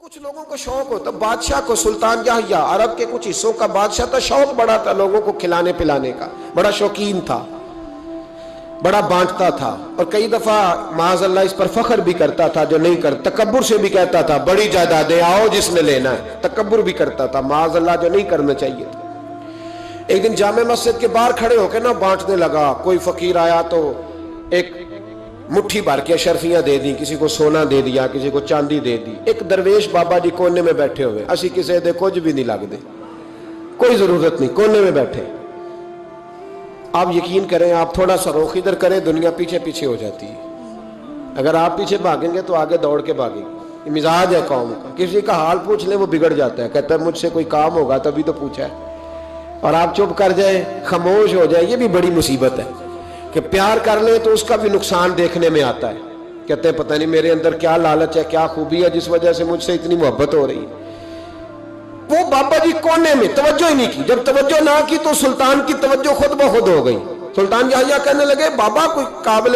کچھ لوگوں کو شوق ہوتا، بادشاہ کو سلطان یحییٰ عرب کے کچھ حصوں کا بادشاہ تھا، شوق بڑا تھا لوگوں کو کھلانے پلانے کا، بڑا شوقین تھا، بڑا بانٹتا تھا، اور کئی دفعہ معاذ اللہ اس پر فخر بھی کرتا تھا جو نہیں کرتا، تکبر سے بھی کہتا تھا بڑی جائیدادیں آؤ جس نے لینا ہے، تکبر بھی کرتا تھا معاذ اللہ جو نہیں کرنا چاہیے تھا۔ ایک دن جامع مسجد کے باہر کھڑے ہو کے بانٹنے لگا، کوئی فقیر آیا تو ایک مٹھی بھر کے اشرفیاں دے دی، کسی کو سونا دے دیا، کسی کو چاندی دے دی۔ ایک درویش بابا جی کونے میں بیٹھے ہوئے، اسی کسی دے کچھ بھی نہیں لگ دے، کوئی ضرورت نہیں، کونے میں بیٹھے۔ آپ یقین کریں، آپ تھوڑا سا رخ ادھر کریں، دنیا پیچھے پیچھے ہو جاتی ہے۔ اگر آپ پیچھے بھاگیں گے تو آگے دوڑ کے بھاگیں گے۔ یہ مزاج ہے قوم کا، کسی کا حال پوچھ لیں وہ بگڑ جاتا ہے، کہتا ہے مجھ سے کوئی کام ہوگا تبھی تو پوچھا ہے، اور آپ چپ کر جائیں، خاموش ہو جائیں، یہ بھی بڑی مصیبت ہے کہ پیار کر لیں تو اس کا بھی نقصان دیکھنے میں آتا ہے۔ کہتے ہیں پتہ نہیں میرے اندر کیا لالچ ہے، کیا خوبی ہے جس وجہ سے مجھ سے اتنی محبت ہو رہی ہے۔ وہ بابا جی کونے میں توجہ ہی نہیں کی، جب توجہ نہ کی تو سلطان کی توجہ خود بخود ہو گئی۔ سلطان یحییٰ کہنے لگے بابا کوئی قابل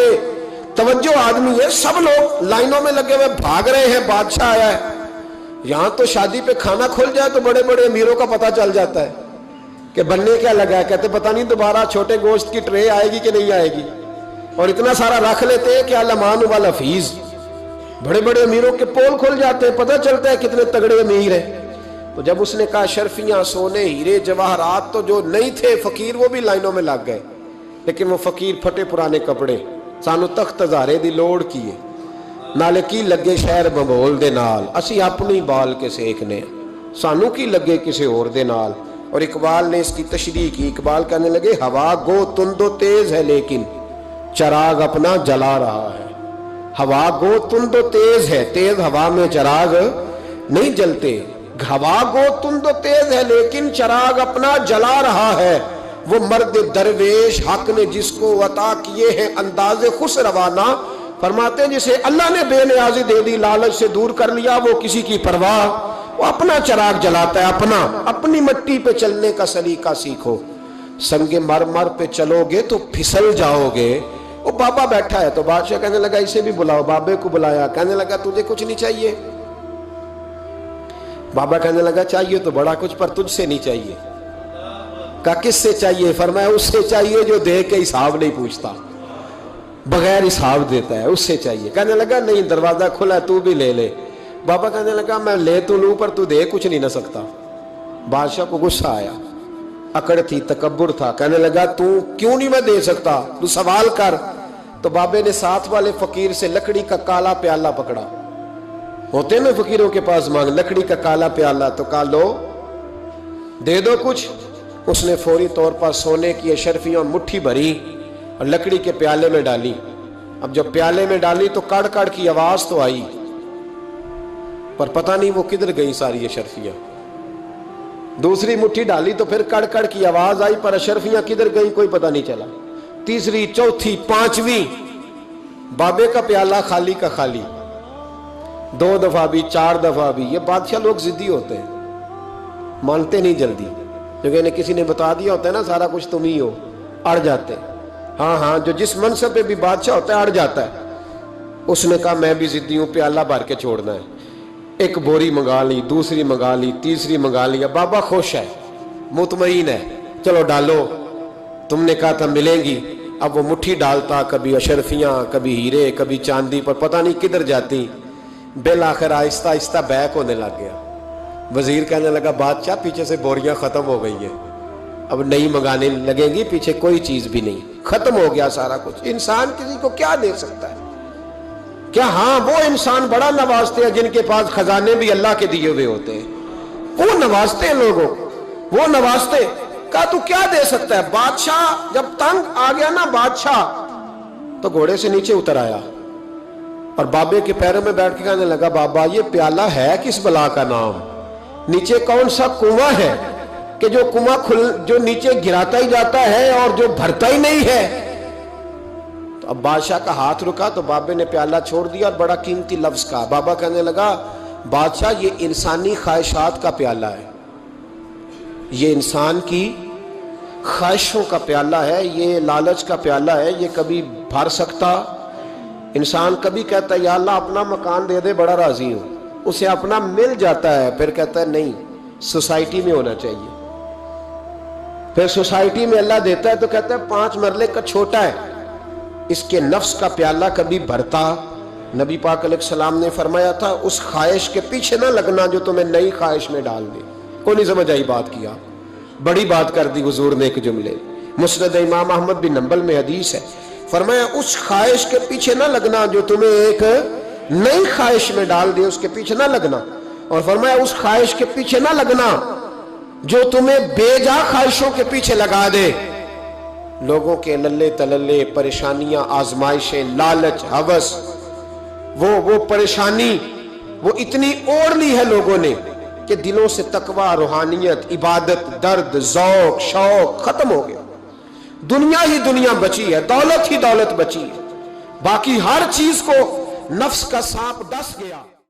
توجہ آدمی ہے، سب لوگ لائنوں میں لگے ہوئے بھاگ رہے ہیں، بادشاہ آیا ہے، یہاں تو شادی پہ کھانا کھل جائے تو بڑے بڑے امیروں کا پتہ چل جاتا ہے کہ بننے کیا لگا ہے۔ کہتے پتہ نہیں دوبارہ چھوٹے گوشت کی ٹرے آئے گی کہ نہیں آئے گی، اور اتنا سارا رکھ لیتے ہیں کہ الامان والحفیظ، بڑے بڑے امیروں کے پول کھل جاتے ہیں، پتہ چلتا ہے کتنے تگڑے امیر ہیں۔ تو جب اس نے کہا شرفیاں، سونے، ہیرے، جواہرات، تو جو نہیں تھے فقیر وہ بھی لائنوں میں لگ گئے، لیکن وہ فقیر پھٹے پرانے کپڑے، سانو تخت ہزارے دی لوڑ کیے، نالے کی لگے شہر ببول دے نال، اسی اپنی بال کے سیکنے، سانو کی لگے کسی اور دے نال۔ اور اقبال نے اس کی تشریح کی، اقبال کہنے لگے ہوا گو تند و تیز ہے لیکن چراغ اپنا جلا رہا ہے۔ ہوا گو تند و تیز ہے، تیز ہوا میں چراغ نہیں جلتے، ہوا گو تند و تیز ہے لیکن چراغ اپنا جلا رہا ہے۔ وہ مرد درویش حق نے جس کو عطا کیے ہیں انداز خسروانہ، فرماتے ہیں جسے اللہ نے بے نیازی دے دی، لالچ سے دور کر لیا، وہ کسی کی پرواہ، وہ اپنا چراغ جلاتا ہے، اپنی مٹی پہ چلنے کا سلیقہ سیکھو، سنگ مرمر پہ چلو گے تو پھسل جاؤ گے۔ وہ بابا بیٹھا ہے تو بادشاہ کہنے لگا اسے بھی بلاؤ، بابے کو بلایا، کہنے لگا تجھے کچھ نہیں چاہیے؟ بابا کہنے لگا چاہیے تو بڑا کچھ، پر تجھ سے نہیں چاہیے۔ کہا کس سے چاہیے؟ فرمایا اس سے چاہیے جو دے کے حساب نہیں پوچھتا، بغیر حساب دیتا ہے، اس سے چاہیے۔ کہنے لگا نہیں، دروازہ کھلا ہے، تو بھی لے لے۔ بابا کہنے لگا میں لے تو لوں پر تو دے کچھ نہیں نہ سکتا۔ بادشاہ کو غصہ آیا، اکڑ تھی، تکبر تھا، کہنے لگا تو کیوں نہیں میں دے سکتا، تو سوال کر۔ تو بابے نے ساتھ والے فقیر سے لکڑی کا کالا پیالہ پکڑا، ہوتے نا فقیروں کے پاس مانگ، لکڑی کا کالا پیالہ، تو کہا لو دے دو کچھ۔ اس نے فوری طور پر سونے کی اشرفیاں مٹھی بھری اور لکڑی کے پیالے میں ڈالی۔ اب جب پیالے میں ڈالی تو کڑ کڑ کی آواز تو آئی، پر پتہ نہیں وہ کدھر گئی ساری اشرفیاں۔ دوسری مٹھی ڈالی تو پھر کڑ کڑ کی آواز آئی، پر اشرفیاں کدھر گئی کوئی پتہ نہیں چلا۔ تیسری، چوتھی، پانچویں، بابے کا پیالہ خالی کا خالی، 2 دفعہ بھی، 4 دفعہ بھی۔ یہ بادشاہ لوگ ضدی ہوتے ہیں، مانتے نہیں جلدی، کیونکہ انہیں کسی نے بتا دیا ہوتا ہے نا سارا کچھ تم ہی ہو، اڑ جاتے ہیں۔ ہاں جو جس منصب پہ بھی بادشاہ ہوتا ہے اڑ جاتا ہے۔ اس نے کہا میں بھی ضدی ہوں، پیالہ بھر کے چھوڑنا ہے۔ ایک بوری منگا لی، دوسری منگا لی، تیسری منگا لی۔ بابا خوش ہے، مطمئن ہے، چلو ڈالو، تم نے کہا تھا ملیں گی۔ اب وہ مٹھی ڈالتا، کبھی اشرفیاں، کبھی ہیرے، کبھی چاندی، پر پتہ نہیں کدھر جاتی۔ بالآخر آہستہ آہستہ بیک ہونے لگ گیا۔ وزیر کہنے لگا بادشاہ پیچھے سے بوریاں ختم ہو گئی ہیں، اب نئی منگانے لگیں گی، پیچھے کوئی چیز بھی نہیں، ختم ہو گیا سارا کچھ۔ انسان کسی کو کیا دے سکتا ہے؟ کیا ہاں وہ انسان بڑا نوازتے ہیں جن کے پاس خزانے بھی اللہ کے دیے ہوئے ہوتے ہیں، وہ نوازتے ہیں لوگوں، وہ نوازتے۔ کہا تو کیا دے سکتا ہے؟ بادشاہ جب تنگ آ گیا نا بادشاہ، تو گھوڑے سے نیچے اتر آیا اور بابے کے پیروں میں بیٹھ کے کہنے لگا بابا یہ پیالہ ہے کس بلا کا نام؟ نیچے کون سا کنواں ہے کہ جو کنواں جو نیچے گراتا ہی جاتا ہے اور جو بھرتا ہی نہیں ہے؟ تو اب بادشاہ کا ہاتھ رکا تو بابے نے پیالہ چھوڑ دیا اور بڑا قیمتی لفظ کہا۔ بابا کہنے لگا بادشاہ یہ انسانی خواہشات کا پیالہ ہے، یہ انسان کی خواہشوں کا پیالہ ہے، یہ لالچ کا پیالہ ہے، یہ کبھی بھر سکتا۔ انسان کبھی کہتا ہے یا اللہ اپنا مکان دے دے بڑا راضی ہوں، اسے اپنا مل جاتا ہے، پھر کہتا ہے نہیں سوسائٹی میں ہونا چاہیے، پھر سوسائٹی میں اللہ دیتا ہے تو کہتا ہے 5 مرلے کا چھوٹا ہے، اس کے نفس کا پیالہ کبھی بھرتا؟ نبی پاک علیہ السلام نے فرمایا تھا اس خواہش کے پیچھے نہ لگنا جو تمہیں نئی خواہش میں ڈال دے۔ کوئی نہیں سمجھ آئی بات؟ کیا بڑی بات کر دی حضور نے ایک جملے۔ مسند امام احمد بن حنبل میں حدیث ہے، فرمایا اس خواہش کے پیچھے نہ لگنا جو تمہیں ایک نئی خواہش میں ڈال دے، اس کے پیچھے نہ لگنا، اور فرمایا اس خواہش کے پیچھے نہ لگنا جو تمہیں بے جا خواہشوں کے پیچھے لگا دے۔ لوگوں کے للے تللے، پریشانیاں، آزمائشیں، لالچ، ہوس، وہ پریشانی وہ اتنی اوڑھ لی ہے لوگوں نے کہ دلوں سے تقوی، روحانیت، عبادت، درد، ذوق، شوق ختم ہو گیا۔ دنیا ہی دنیا بچی ہے، دولت ہی دولت بچی ہے، باقی ہر چیز کو نفس کا سانپ ڈس گیا۔